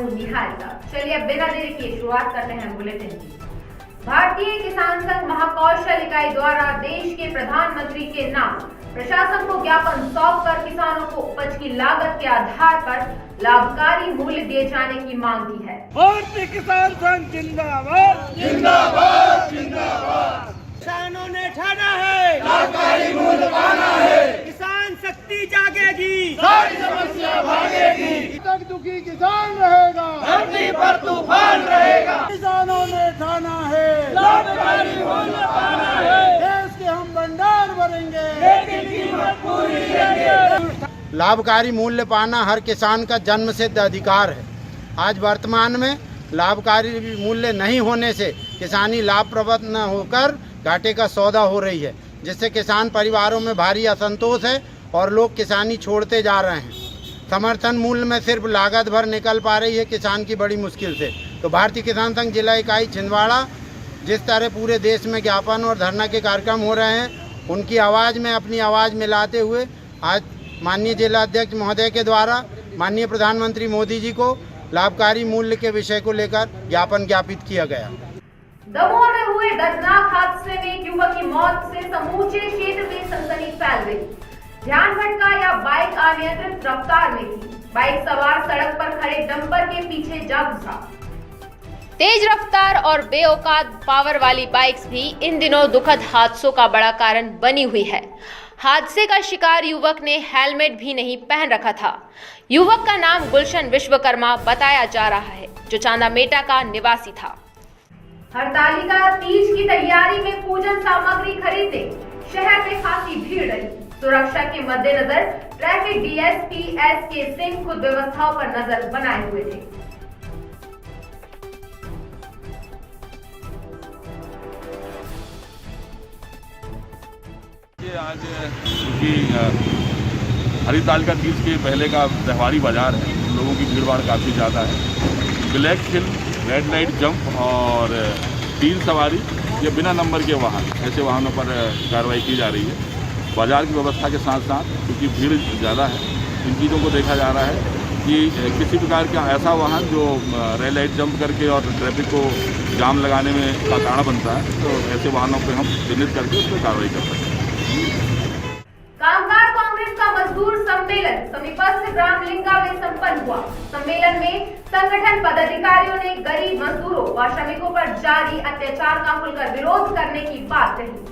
हूँ निहारिका। चलिए अब बिना देरी किए शुरुआत करते हैं बुलेटिन की। भारतीय किसान संघ महाकौशल इकाई द्वारा देश के प्रधानमंत्री के नाम प्रशासन को ज्ञापन सौंपकर किसानों को उपज की लागत के आधार पर लाभकारी मूल्य दिए जाने की मांग की है। भारतीय किसान संघ जिंदाबाद जिंदाबाद जिंदाबाद। किसानों ने ठाना है लाभकारी मूल्य पाना है, किसान शक्ति जागेगी, सारी समस्या भागेगी, तक दुखी किसान रहेगा, धरती पर तूफान रहेगा। किसानों ने ठाना है लाभकारी मूल्य पाना है, देश के हम भंडार भरेंगे, लेकिन कीमत पूरी देंगे। लाभकारी मूल्य पाना हर किसान का जन्मसिद्ध अधिकार है। आज वर्तमान में लाभकारी मूल्य नहीं होने से किसानी लाभप्रद न होकर घाटे का सौदा हो रही है, जिससे किसान परिवारों में भारी असंतोष है और लोग किसानी छोड़ते जा रहे हैं। समर्थन मूल्य में सिर्फ लागत भर निकल पा रही है किसान की बड़ी मुश्किल से। तो भारतीय किसान संघ जिला इकाई छिंदवाड़ा जिस तरह पूरे देश में ज्ञापन और धरना के कार्यक्रम हो रहे हैं, उनकी आवाज़ में अपनी आवाज़ मिलाते हुए आज माननीय जिला अध्यक्ष महोदय के द्वारा माननीय प्रधानमंत्री मोदी जी को लाभकारी मूल्य के विषय को लेकर ज्ञापन ज्ञापित किया गया। दमोह में हुए दर्दनाक हादसे में एक युवक की मौत से समूचे क्षेत्र में सनसनी फैल गई। ध्यान भटका या बाइक अनियंत्रित रफ्तार में थी। बाइक सवार सड़क पर खड़े डंपर के पीछे जा घुसा। तेज रफ्तार और बेऔकात पावर वाली बाइक्स भी इन दिनों दुखद हादसों का बड़ा कारण बनी हुई है। हादसे का शिकार युवक ने हेलमेट भी नहीं पहन रखा था। युवक का नाम गुलशन विश्वकर्मा बताया जा रहा है, जो चांदामेटा का निवासी था। हरतालिका तीज की तैयारी में पूजन सामग्री खरीदने शहर में खासी भीड़ रही। सुरक्षा के मद्देनजर ट्रैफिक डीएसपी एस.के. सिंह खुद व्यवस्थाओं पर नजर बनाए हुए थे। आज क्योंकि हरितालिका तीज के पहले का त्योहारी बाजार है, लोगों की भीड़ भाड़ काफ़ी ज़्यादा है। ब्लैक हिल, रेड लाइट जंप और 3 सवारी या बिना नंबर के वाहन, ऐसे वाहनों पर कार्रवाई की जा रही है। बाजार की व्यवस्था के साथ साथ क्योंकि भीड़ ज़्यादा है, इन चीज़ों को देखा जा रहा है कि किसी प्रकार का ऐसा वाहन जो रेड लाइट जंप करके और ट्रैफिक को जाम लगाने में का कारण बनता है, तो ऐसे वाहनों पर हम चिन्हित करके उस पर कार्रवाई कर सकते हैं। कामगार कांग्रेस का मजदूर सम्मेलन समीपस्थ ग्राम लिंगा में संपन्न हुआ। सम्मेलन में संगठन पदाधिकारियों ने गरीब मजदूरों व श्रमिकों पर जारी अत्याचार का खुलकर विरोध करने की बात कही।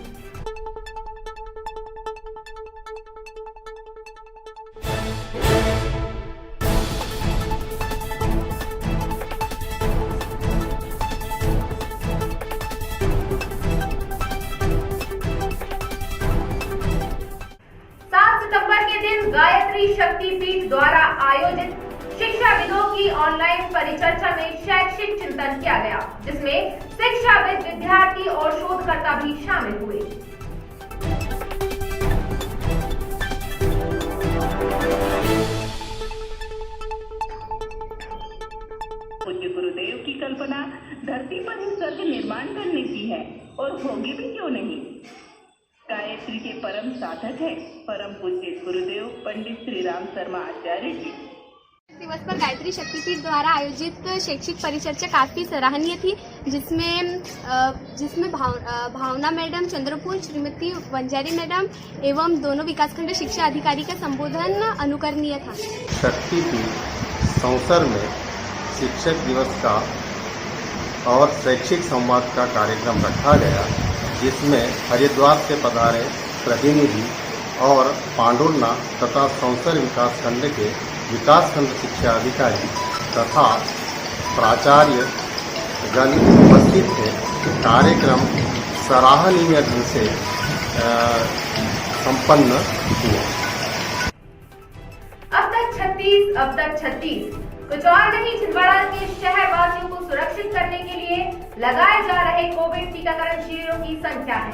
गायत्री शक्तिपीठ द्वारा आयोजित शिक्षाविदों की ऑनलाइन परिचर्चा में शैक्षिक चिंतन किया गया, जिसमें शिक्षाविद, विद्यार्थी और शोधकर्ता भी शामिल हुए। पूज्य गुरुदेव की कल्पना धरती पर ही स्वर्ग निर्माण करने की है और होगी भी क्यों नहीं। गायत्री के परम साधक है परम पूज्य गुरुदेव पंडित श्री राम शर्मा आचार्य जी। दिवस पर गायत्री शक्तिपीठ द्वारा आयोजित शैक्षिक परिचर्चा काफी सराहनीय थी, जिसमें भावना मैडम चंद्रपुर, श्रीमती वंजारी मैडम एवं दोनों विकासखंड शिक्षा अधिकारी का संबोधन अनुकरणीय था। शक्तिपीठ संसर में शिक्षक दिवस का और शैक्षिक संवाद का कार्यक्रम रखा गया, जिसमें हरिद्वार से पधारे प्रतिनिधि और पांडुरना तथा संसर विकासखंड के विकासखंड शिक्षा अधिकारी तथा प्राचार्य गण उपस्थित थे। कार्यक्रम सराहनीय ढंग से संपन्न हुआ। अब तक 36 कुछ और नहीं, छिंदवाड़ा के शहर वासियों को सुरक्षित करने के लिए लगाए जा रहे कोविड टीकाकरण शिविरों की संख्या है,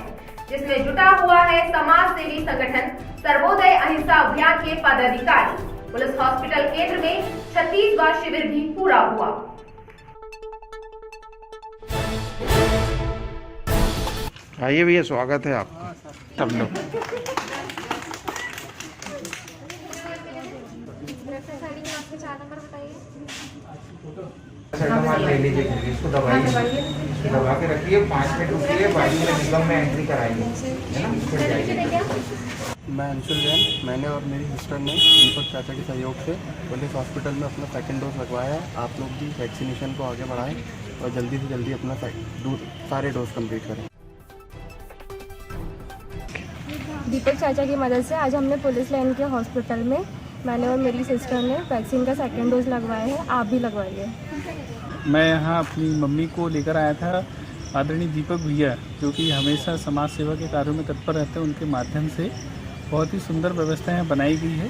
जिसमें जुटा हुआ है समाज सेवी संगठन सर्वोदय अहिंसा अभियान के पदाधिकारी। पुलिस हॉस्पिटल केंद्र में 36वां शिविर भी पूरा हुआ। आइए भैया, स्वागत है आपका। सब लोग साड़ी में आपके 4 नंबर बताइए। पैरासिटामोल ले लीजिए, इसको दबाइए, दबा के रखिए, 5 मिनट रुकिए, बाजू में निगम में एंट्री कराएंगे, है ना, फिर जाइए। मैं अंशुल जैन, मैंने और मेरी सिस्टर ने दीपक चाचा के सहयोग से पुलिस हॉस्पिटल में अपना सेकंड डोज लगवाया है। आप लोग भी वैक्सीनेशन को आगे बढ़ाएं और जल्दी से जल्दी अपना सारे डोज कंप्लीट करें। दीपक चाचा की मदद से आज हमने पुलिस लाइन के हॉस्पिटल में मैंने और मेरी सिस्टर ने वैक्सीन का सेकंड डोज लगवाया है। आप भी लगवाइए। मैं यहाँ अपनी मम्मी को लेकर आया था। आदरणीय दीपक भैया जो कि हमेशा समाज सेवा के कार्यों में तत्पर रहते हैं, उनके माध्यम से बहुत ही सुंदर व्यवस्थाएं बनाई गई है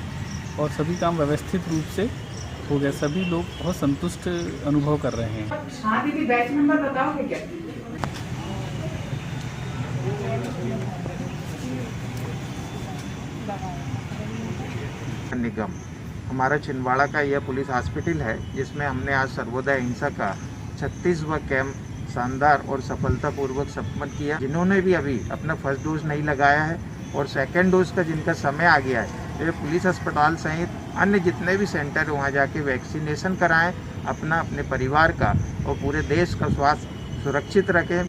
और सभी काम व्यवस्थित रूप से हो गए। सभी लोग बहुत संतुष्ट अनुभव कर रहे हैं। हाँ दीदी, बैच नंबर बताओगे क्या? निगम हमारा छिंदवाड़ा का यह पुलिस हॉस्पिटल है जिसमें हमने आज सर्वोदय अहिंसा का 36वां कैंप शानदार और सफलतापूर्वक संपन्न किया। जिन्होंने भी अभी अपना फर्स्ट डोज नहीं लगाया है और सेकंड डोज का जिनका समय आ गया है, वे पुलिस अस्पताल सहित अन्य जितने भी सेंटर हैं वहाँ जाके वैक्सीनेशन कराएं, अपने परिवार का और पूरे देश का स्वास्थ्य सुरक्षित रखें।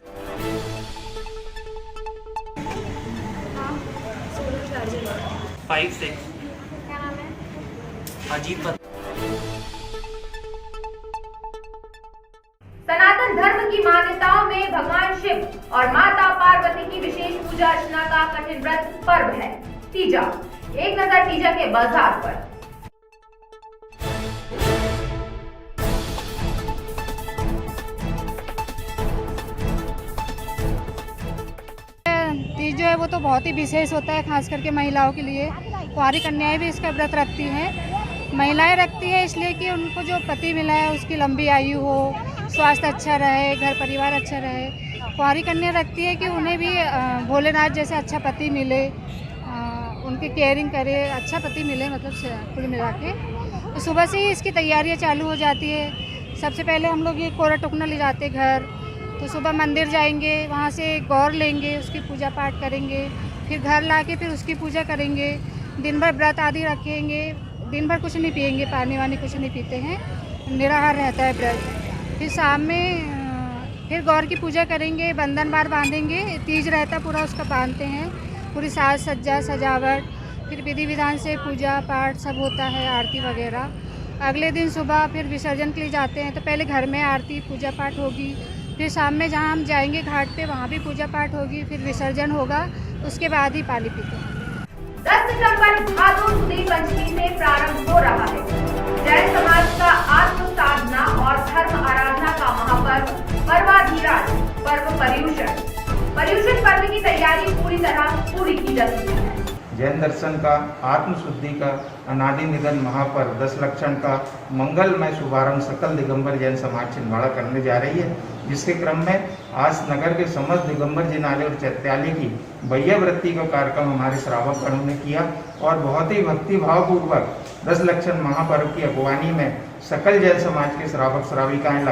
सनातन धर्म की मान्यताओं में भगवान शिव और माता पार्वती की विशेष पूजा अर्चना का कठिन व्रत पर्व है तीजा। एक नजर तीजा के बाजार पर। तीज जो है वो तो बहुत ही विशेष होता है, खास करके महिलाओं के लिए। कुंवारी कन्याएं भी इसका व्रत रखती हैं। महिलाएं रखती हैं इसलिए कि उनको जो पति मिला है उसकी लंबी आयु हो, स्वास्थ्य अच्छा रहे, घर परिवार अच्छा रहे। कुंवारी कन्या रखती है कि उन्हें भी भोलेनाथ जैसे अच्छा पति मिले, उनकी केयरिंग करे, अच्छा पति मिले, मतलब कुल मिला के। तो सुबह से ही इसकी तैयारियां चालू हो जाती है। सबसे पहले हम लोग ये कोरा टुकना ले जाते घर, तो सुबह मंदिर जाएंगे, वहाँ से गौर लेंगे, उसकी पूजा पाठ करेंगे, फिर घर लाके फिर उसकी पूजा करेंगे। दिन भर व्रत आदि रखेंगे, दिन भर कुछ नहीं पिएंगे, पानी वानी कुछ नहीं पीते हैं, निराहार रहता है व्रत। फिर शाम में फिर गौर की पूजा करेंगे, बंधन बार बांधेंगे, तीज रहता पूरा उसका बांधते हैं, पूरी साज सज्जा सजावट, फिर विधि विधान से पूजा पाठ सब होता है, आरती वगैरह। अगले दिन सुबह फिर विसर्जन के लिए जाते हैं, तो पहले घर में आरती पूजा पाठ होगी, फिर शाम में जहाँ हम जाएंगे घाट पे वहाँ भी पूजा पाठ होगी, फिर विसर्जन होगा, उसके बाद ही पानी पीते हैं। 10 सितंबर भादो सुदी पंचमी से प्रारंभ हो रहा है जैन समाज का आत्म साधना और धर्म आराधना का महापर्व पर्वाधिराज पर्व पर्युषण पर्व की तैयारी पूरी की जा चुकी है। जैन दर्शन का आत्म शुद्धि का अनादि निधन महापर्व 10 लक्षण का मंगलमय शुभारंभ सकल दिगंबर जैन समाज छिंदवाड़ा करने जा रही है, जिसके क्रम में आज नगर के समस्त दिगंबर जिनालय और चैत्यालय की वैयावृत्ति का कार्यक्रम हमारे श्रावक गणों ने किया और बहुत ही भक्ति भाव पूर्वक 10 लक्षण महापर्व की अगवानी में सकल जैन समाज के श्रावक श्राविकाएं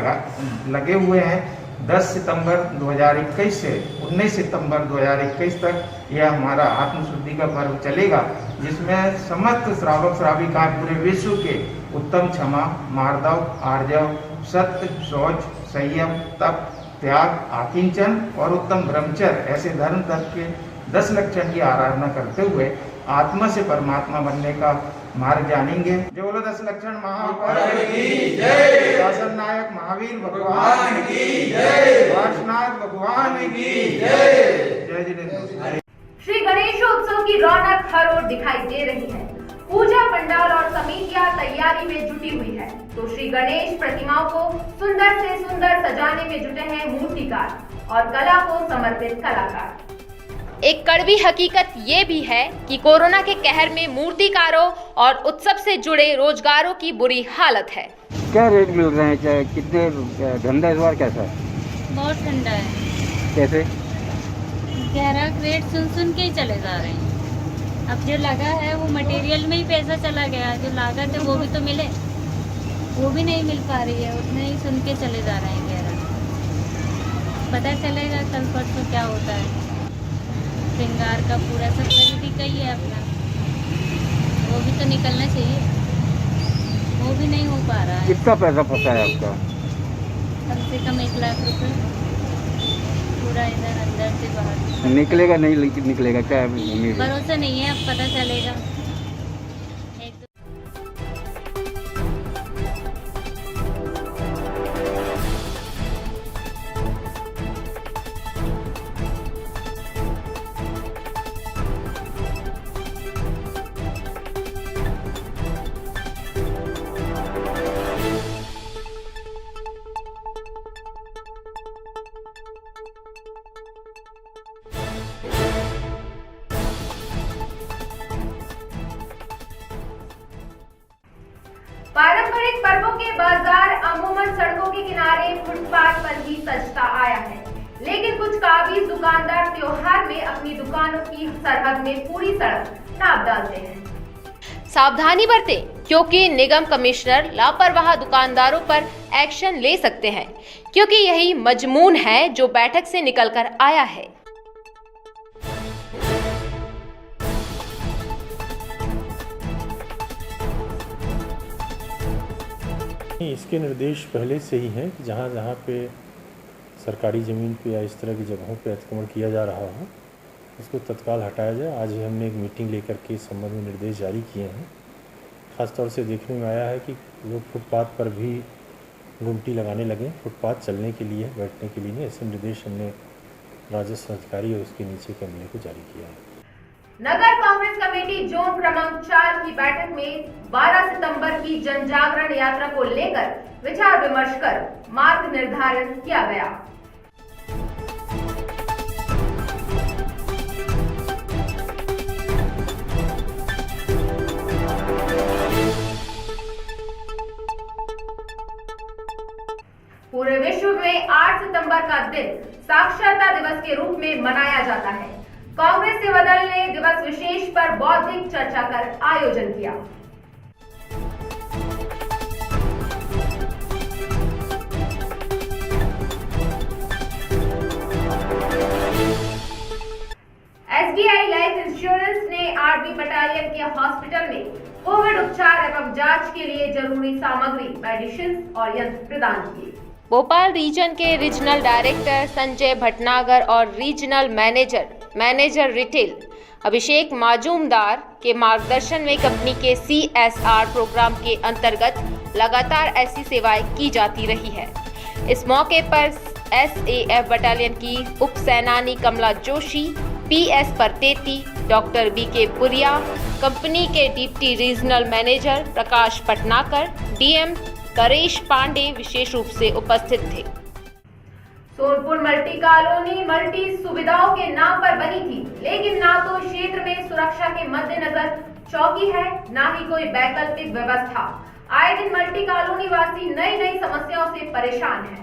लगे हुए हैं। 10 सितंबर 2021 से 19 सितंबर 2021 तक यह हमारा आत्मशुद्धि का पर्व चलेगा, जिसमें समस्त श्रावक श्राविकाएं पूरे विश्व के उत्तम क्षमा, मार्दव, आर्जव, सत्य, शौच, संयम, तप, त्याग, आकिंचन और उत्तम ब्रह्मचर्य ऐसे धर्म तत्व के 10 लक्षण की आराधना करते हुए आत्मा से परमात्मा बनने का मार्ग जानेंगे। जय बोलो 10 लक्षण महापर्व की जय, शासन नायक महावीर भगवान की जय, वासनाथ भगवान की जय। जय जिनेन्द्र। श्री गणेशोत्सव की रौनक हर ओर दिखाई दे रही है। पूजा पंडाल और समितियां तैयारी में जुटी हुई है, तो श्री गणेश प्रतिमाओं को सुंदर से सुंदर सजाने में जुटे हैं मूर्तिकार और कला को समर्पित कलाकार। एक कड़वी हकीकत ये भी है कि कोरोना के कहर में मूर्तिकारों और उत्सव से जुड़े रोजगारों की बुरी हालत है। क्या रेट मिल रहे हैं, क्या कितने धंधा इस बार कैसा है? बहुत ठंडा है। कैसे? ग्राहक रेट सुन के ही चले जा रहे हैं। अब जो लगा है वो मटेरियल में ही पैसा चला गया, जो लागत है वो भी तो मिले, वो भी नहीं मिल पा रही है, उतने ही सुन के चले जा रहे हैं ग्राहक। पता चलेगा कल परसों क्या होता है। श्रृंगार का पूरा सब खरीदी का ही है अपना, वो भी तो निकलना चाहिए, वो वो भी नहीं हो पा रहा है। कितना पैसा फंसा है आपका? कम से कम 1 लाख रुपए पूरा इधर अंदर से बाहर। निकलेगा नहीं निकलेगा क्या उम्मीद है? भरोसा नहीं है, अब पता चलेगा। पारंपरिक पर्वों के बाजार अमूमन सड़कों के किनारे फुटपाथ पर ही सजता आया है, लेकिन कुछ काबिज दुकानदार त्योहार में अपनी दुकानों की सरहद में पूरी सड़क नाप डालते हैं। सावधानी बरतें, क्योंकि निगम कमिश्नर लापरवाह दुकानदारों पर एक्शन ले सकते हैं, क्योंकि यही मजमून है जो बैठक से निकलकर आया है। इसके निर्देश पहले से ही हैं कि जहाँ जहाँ पे सरकारी ज़मीन पे या इस तरह की जगहों पे अतिक्रमण किया जा रहा हो उसको तत्काल हटाया जाए। आज ही हमने एक मीटिंग लेकर के इस संबंध में निर्देश जारी किए हैं। ख़ासतौर से देखने में आया है कि लोग फुटपाथ पर भी गुमटी लगाने लगे, फुटपाथ चलने के लिए, बैठने के लिए नहीं। ऐसे निर्देश हमने राजस्व अधिकारी और उसके नीचे के अमले को जारी किया है। नगर कांग्रेस कमेटी जोन क्रमांक 4 की बैठक में 12 सितंबर की जन जागरण यात्रा को लेकर विचार विमर्श कर मार्ग निर्धारण किया गया। पूरे विश्व में 8 सितंबर का दिन साक्षरता दिवस के रूप में मनाया जाता है। कांग्रेस सेवा दल ने दिवस विशेष पर बौद्धिक चर्चा कर आयोजन किया। SBI लाइफ इंश्योरेंस ने आरबी बटालियन के हॉस्पिटल में कोविड उपचार एवं जांच के लिए जरूरी सामग्री, मेडिसिन और यंत्र प्रदान किए। भोपाल रीजन के रीजनल डायरेक्टर संजय भटनागर और रीजनल मैनेजर रिटेल अभिषेक माजूमदार के मार्गदर्शन में कंपनी के CSR प्रोग्राम के अंतर्गत लगातार ऐसी सेवाएं की जाती रही है। इस मौके पर SAF बटालियन की उप सेनानी Kamala Joshi, PS Parteti, doctor BK Puriya, company के deputy regional manager Prakash Patnakar, DM Karesh Pande विशेष रूप से उपस्थित थे। सोनपुर मल्टी कॉलोनी मल्टी सुविधाओं के नाम पर बनी थी, लेकिन ना तो क्षेत्र में सुरक्षा के मद्देनजर चौकी है, ना ही कोई वैकल्पिक व्यवस्था। आए दिन मल्टी कॉलोनी वासी नई नई समस्याओं से परेशान हैं।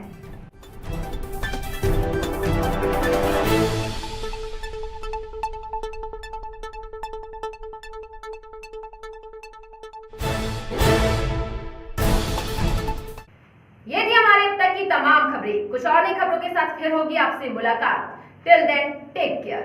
ये थी हमारे अब तक की तमाम खबरें। कुछ और नई खबरों के साथ फिर होगी आपसे मुलाकात। Till then take care.